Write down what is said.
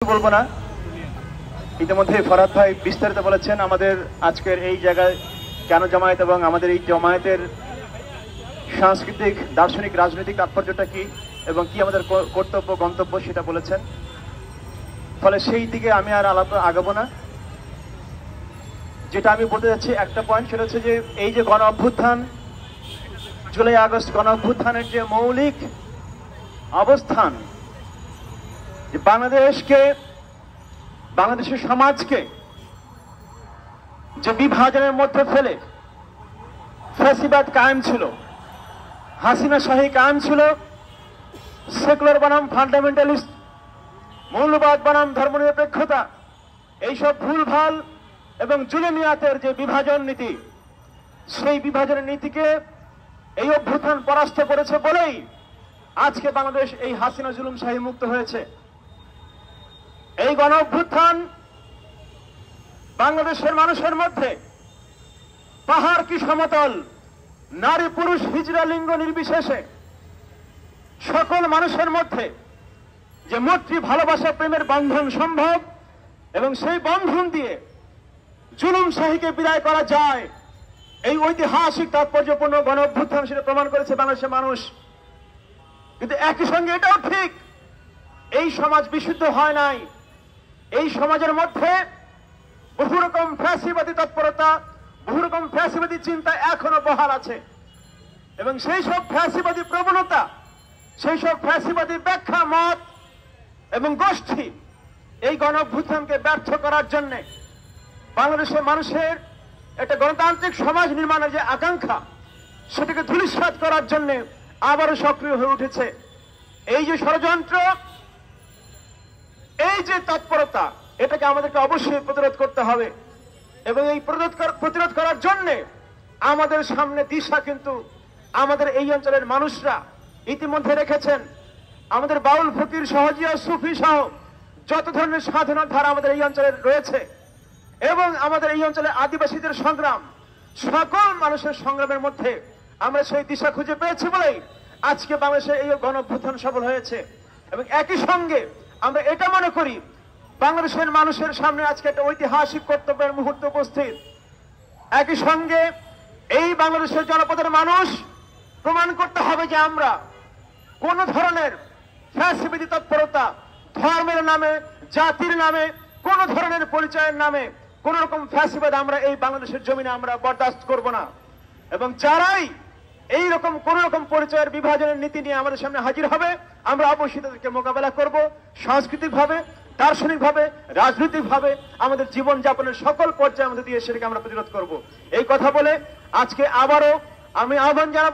বলবো না। ইতিমধ্যে ফরহাদ ভাই বিস্তারিত বলেছেন আমাদের আজকের এই জায়গায় কেন জামায়াত এবং আমাদের এই জামায়াতের সাংস্কৃতিক, দার্শনিক, রাজনৈতিক তাৎপর্যটা কি এবং কি আমাদের কর্তব্য গন্তব্য সেটা বলেছেন। ফলে সেই দিকে আমি আর আলাপ আগাবো না। যেটা আমি বলতে যাচ্ছি একটা পয়েন্ট, সেটা হচ্ছে যে এই যে গণ অভ্যুত্থান, জুলাই আগস্ট গণ অভ্যুত্থানের যে মৌলিক অবস্থান, যে বাংলাদেশের সমাজকে যে বিভাজনের মধ্যে ফেলে ফ্যাসিবাদ কায়েম ছিল, হাসিনা শাহী কায়েম ছিল, সেকুলার বনাম ফান্ডামেন্টালিস্ট, মৌলবাদ বনাম ধর্মনিরপেক্ষতা, এইসব ভুলভাল এবং জুলুমিয়াতের যে বিভাজন নীতি, সেই বিভাজনের নীতিকে এই অভ্যুত্থান পরাস্ত করেছে বলেই আজকে বাংলাদেশ এই হাসিনা জুলুম শাহী মুক্ত হয়েছে। এই গণ অভ্যুত্থান বাংলাদেশের মানুষের মধ্যে পাহাড় কি সমতল, নারী পুরুষ হিজড়া লিঙ্গ নির্বিশেষে সকল মানুষের মধ্যে যে মৈত্রী, ভালোবাসা, প্রেমের বন্ধন সম্ভব এবং সেই বন্ধন দিয়ে জুলুম শাহীকে বিদায় করা যায়, এই ঐতিহাসিক তাৎপর্যপূর্ণ গণ অভ্যুত্থান সেটা প্রমাণ করেছে বাংলাদেশের মানুষ। কিন্তু একই সঙ্গে এটাও ঠিক, এই সমাজ বিশুদ্ধ হয় নাই। এই সমাজের মধ্যে বহু রকম ফ্যাসিবাদী তৎপরতা, বহু রকম ফ্যাসিবাদী চিন্তা এখনো বহাল আছে এবং সেই সব ফ্যাসিবাদী প্রবণতা, সেই সব ফ্যাসিবাদী ব্যাখ্যা, মত এবং গোষ্ঠী এই গণ অভ্যুত্থানকে ব্যর্থ করার জন্য বাংলাদেশের মানুষের একটা গণতান্ত্রিক সমাজ নির্মাণের যে আকাঙ্ক্ষা, সেটাকে ধূলিসাৎ করার জন্য আবারও সক্রিয় হয়ে উঠেছে। এই যে ষড়যন্ত্র, এই যে তৎপরতা, এটাকে আমাদেরকে অবশ্যই প্রতিরোধ করতে হবে এবং এই প্রতিরোধ করার জন্য আমাদের সামনে দিশা কিন্তু আমাদের এই অঞ্চলের মানুষরা ইতিমধ্যে রেখেছেন। আমাদের বাউল, ফকির, সহজিয়া, সুফি সহ যত ধরনের সাধনার ধারা আমাদের এই অঞ্চলে রয়েছে এবং আমাদের এই অঞ্চলের আদিবাসীদের সংগ্রাম, সকল মানুষের সংগ্রামের মধ্যে আমরা সেই দিশা খুঁজে পেয়েছি বলেই আজকে বাংলাদেশে এই গণ অভ্যুত্থান সফল হয়েছে। এবং একই সঙ্গে আমরা এটা মনে করি, বাংলাদেশের মানুষের সামনে আজকে একটা ঐতিহাসিক কর্তব্যের মুহূর্ত উপস্থিত। একই সঙ্গে এই বাংলাদেশের জনপদের মানুষ প্রমাণ করতে হবে যে আমরা কোন ধরনের ফ্যাসিবাদী তৎপরতা, ধর্মের নামে, জাতির নামে, কোন ধরনের পরিচয়ের নামে কোন রকম ফ্যাসিবাদ আমরা এই বাংলাদেশের জমিনে আমরা বরদাস্ত করব না। এবং যারাই এই রকম কোন রকম পরিচয়ের বিভাজনের নীতি নিয়ে আমাদের সামনে হাজির হবে, আমরা অবশ্যই তাদেরকে মোকাবেলা করব, সাংস্কৃতিক ভাবে, দার্শনিক ভাবে, রাজনৈতিক ভাবে, আমাদের জীবন যাপনের সকল পর্যায়ের মধ্যে দিয়ে সেটাকে আমরা প্রতিরোধ করব। এই কথা বলে আজকে আবারও আমি আহ্বান জানাবো